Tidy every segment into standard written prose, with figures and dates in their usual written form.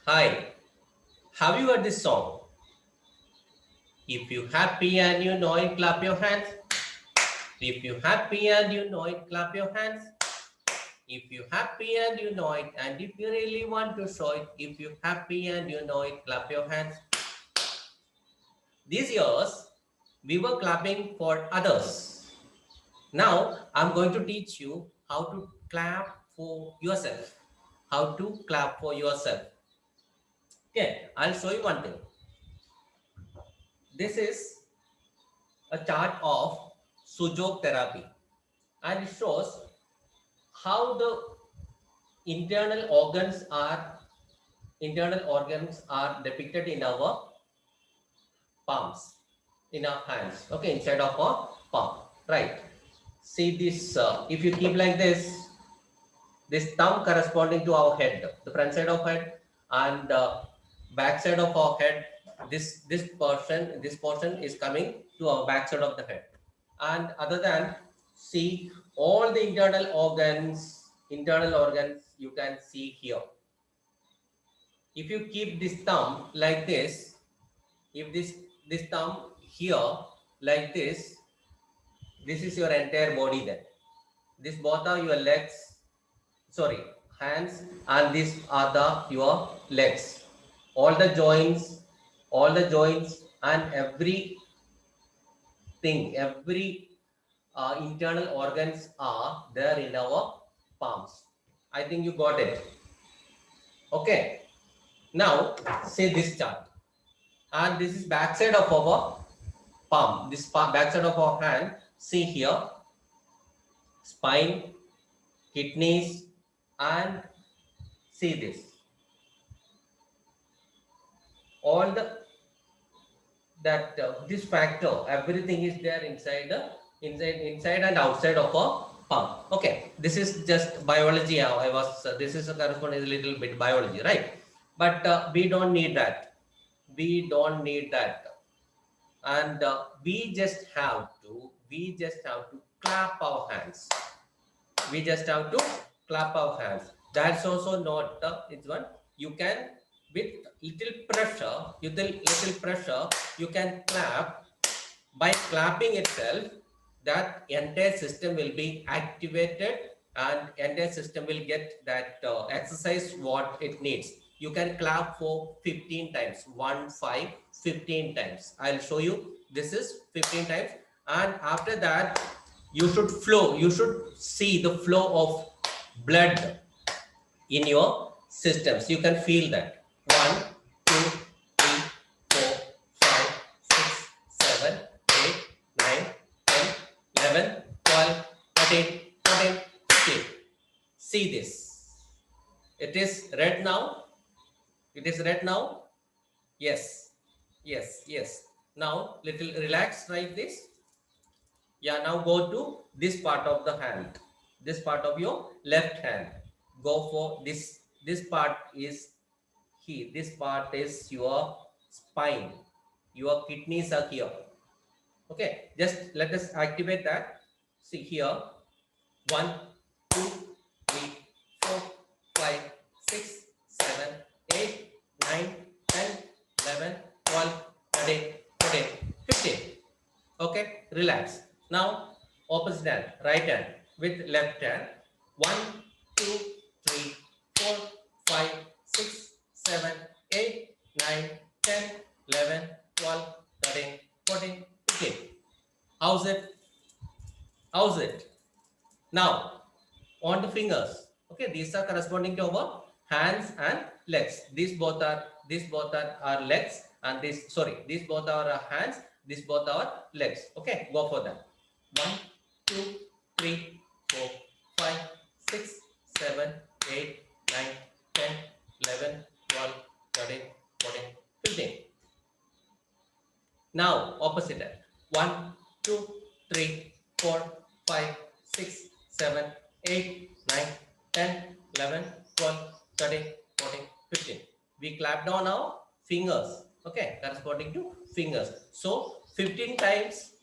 Hi, have you heard this song? If you happy and you know it, clap your hands. If you happy and you know it, clap your hands. If you happy and you know it, and if you really want to show it, if you happy and you know it, clap your hands. These years, we were clapping for others. Now, I'm going to teach you how to clap for yourself. How to clap for yourself. Okay, I'll show you one thing. This is a chart of Sujok therapy, and it shows how the internal organs are depicted in our palms, in our hands, okay, inside of our palm, right? See this, if you keep like this thumb corresponding to our head, the front side of head, and back side of our head, this portion is coming to our back side of the head. And other than, see, all the internal organs you can see here. If you keep this thumb like this, if this thumb here like this is your entire body. Then this both are your legs, sorry, hands, and these are the your legs. All the joints and every internal organs are there in our palms. I think you got it. Okay. Now, say this chart. And this is backside of our palm. This backside of our hand. See here, spine, kidneys, and see this. All this factor, everything is there inside and outside of a palm. Okay, this is just biology. This is a corresponding a little bit biology, right? But we don't need that. We don't need that. And we just have to clap our hands. We just have to clap our hands. That's also not it's one. You can, with little pressure, you can clap. By clapping itself, that entire system will be activated, and entire system will get that exercise what it needs. You can clap for 15 times, 1 5 15 times. I'll show you. This is 15 times, and after that you should see the flow of blood in your systems. You can feel that. 1 2 3 4 5 6 7 8 9 10 11 12 13 14 15. See this. It is red now. It is red now. Yes. Yes. Yes. Now little relax like this. Yeah, now go to this part of the hand. This part of your left hand. Go for this. This part is here. This part is your spine. Your kidneys are here. Okay, just let us activate that. See here. 1 2 3 4 5 6 7 8 9 10 11 12 13 14 15. Okay, relax. Now opposite hand, right hand with left hand. 1 2 3 4 5 6 7 8 9 10 11 12 13 14 15. How's it? How's it? Now on the fingers. Okay, these are corresponding to our hands and legs. These both are our legs, and these both are our hands. These both are legs. Okay, go for them. 1 2 3 4 5 6 7 8 9 10 11 12 13 14 15. Now opposite end. 1 2 3 4 5 6 7 8 9 10 11 12 13 14 15. We clapped on our fingers. Okay, corresponding to fingers. So 15 times,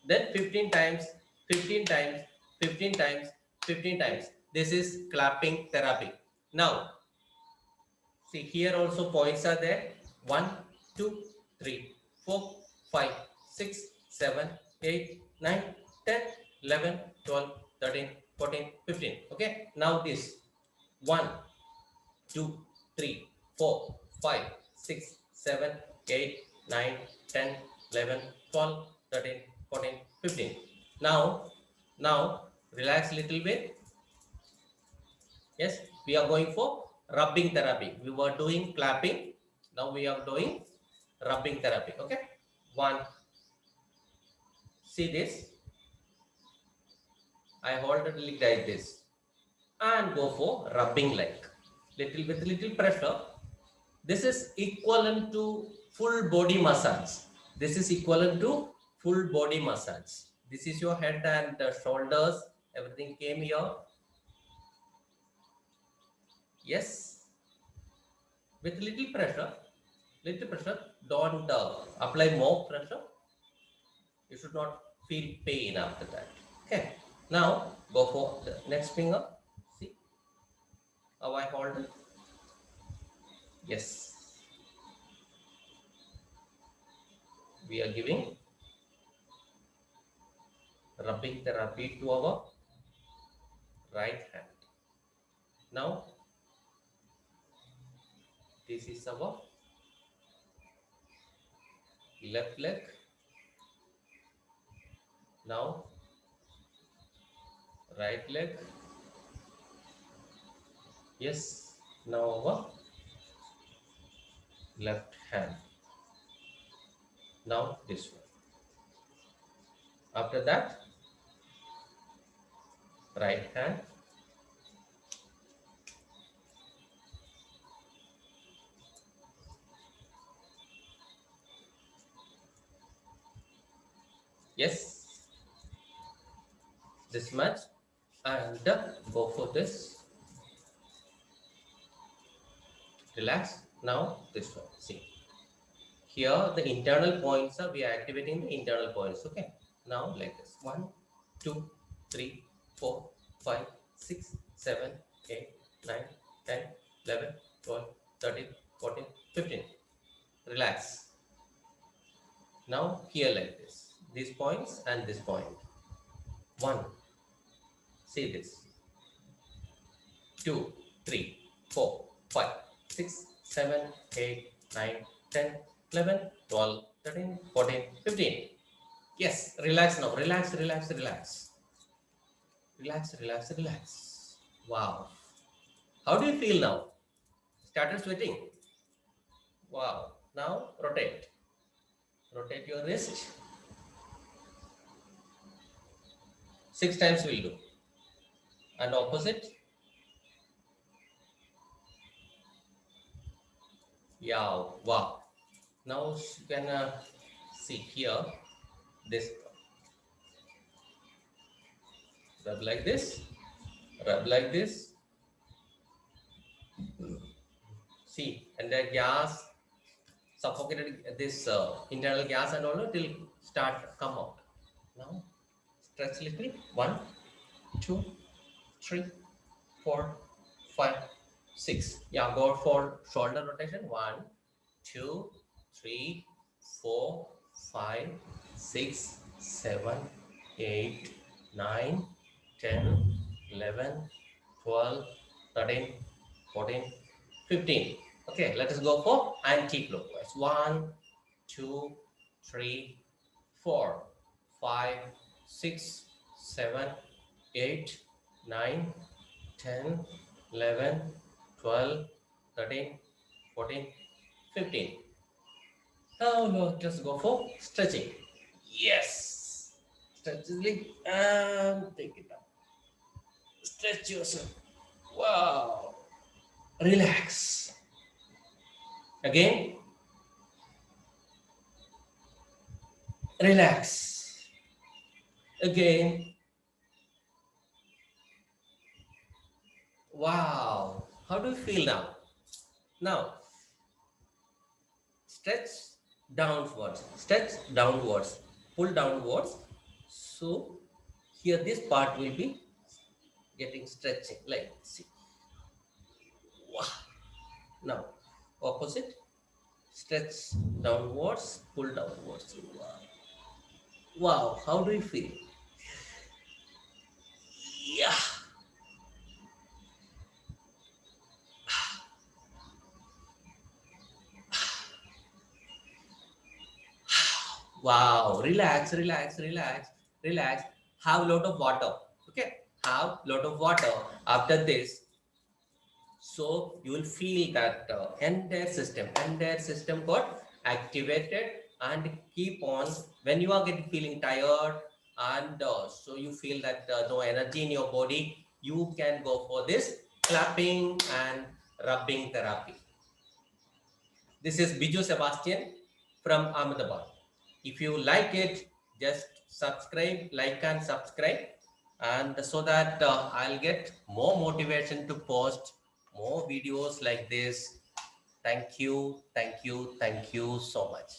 then 15 times, 15 times, 15 times, 15 times. This is clapping therapy. Now See, here also points are there. 1, 2, 3, 4, 5, 6, 7, 8, 9, 10, 11, 12, 13, 14, 15. Okay. Now this 1, 2, 3, 4, 5, 6, 7, 8, 9, 10, 11, 12, 13, 14, 15. Now relax little bit. Yes, we are going for rubbing therapy. We were doing clapping. Now we are doing rubbing therapy. Okay. One, see this. I hold it like this and go for rubbing like little with little pressure. This is equivalent to full body massage. This is equivalent to full body massage. This is your head and shoulders. Everything came here. Yes, with little pressure. Little pressure. Don't apply more pressure. You should not feel pain after that. Okay. Now go for the next finger. See how I hold it. Yes. We are giving rubbing therapy to our right hand. Now this is our left leg. Now right leg. Yes. Now our left hand. Now this one. After that, right hand. Yes. This much. And go for this. Relax. Now this one. See. Here the internal points are, we are activating the internal points. Okay. Now like this. 1, 2, 3, 4, 5, 6, 7, 8, 9, 10, 11, 12, 13, 14, 15. Relax. Now here like this. These points and this point. 1. See this. 2, 3, 4, 5, 6, 7, 8, 9, 10, 11, 12, 13, 14, 15. Yes, relax now. Relax, relax, relax. Relax, relax, relax. Wow. How do you feel now? Started sweating? Wow. Now rotate. Rotate your wrist. 6 times will do. And opposite. Yeah, wow. Now you can see here this. Rub like this. Rub like this. See, and the gas suffocated this internal gas and all it will start come out. Now stretch little. 1, 2, 3, 4, 5, 6. Yeah, go for shoulder rotation. 1, 2, 3, 4, 5, 6, 7, 8, 9, 10, 11, 12, 13, 14, 15. Okay, let us go for anti-clockwise. 1, 2, 3, 4, 5, 6, 7, 8, 9, 10, 11, 12, 13, 14, 15. Now let us go for stretching. Yes. Stretch the leg and take it up. Stretch yourself. Wow. Relax. Again. Relax. Again. Wow. How do you feel now? Now, stretch downwards. Stretch downwards. Pull downwards. So, here this part will be getting stretching. Like, see. Wow. Now, Opposite. Stretch downwards, pull downwards. Wow. Wow. How do you feel? Yeah. Wow. Relax, relax, relax, relax. Have a lot of water. Okay. Have a lot of water after this. So you will feel that entire system got activated, and keep on when you are getting feeling tired, and so you feel that no energy in your body, you can go for this clapping and rubbing therapy. This is Biju Sebastian from Ahmedabad. If you like it, just subscribe, like and subscribe, and so that I'll get more motivation to post more videos like this. Thank you, thank you, thank you so much.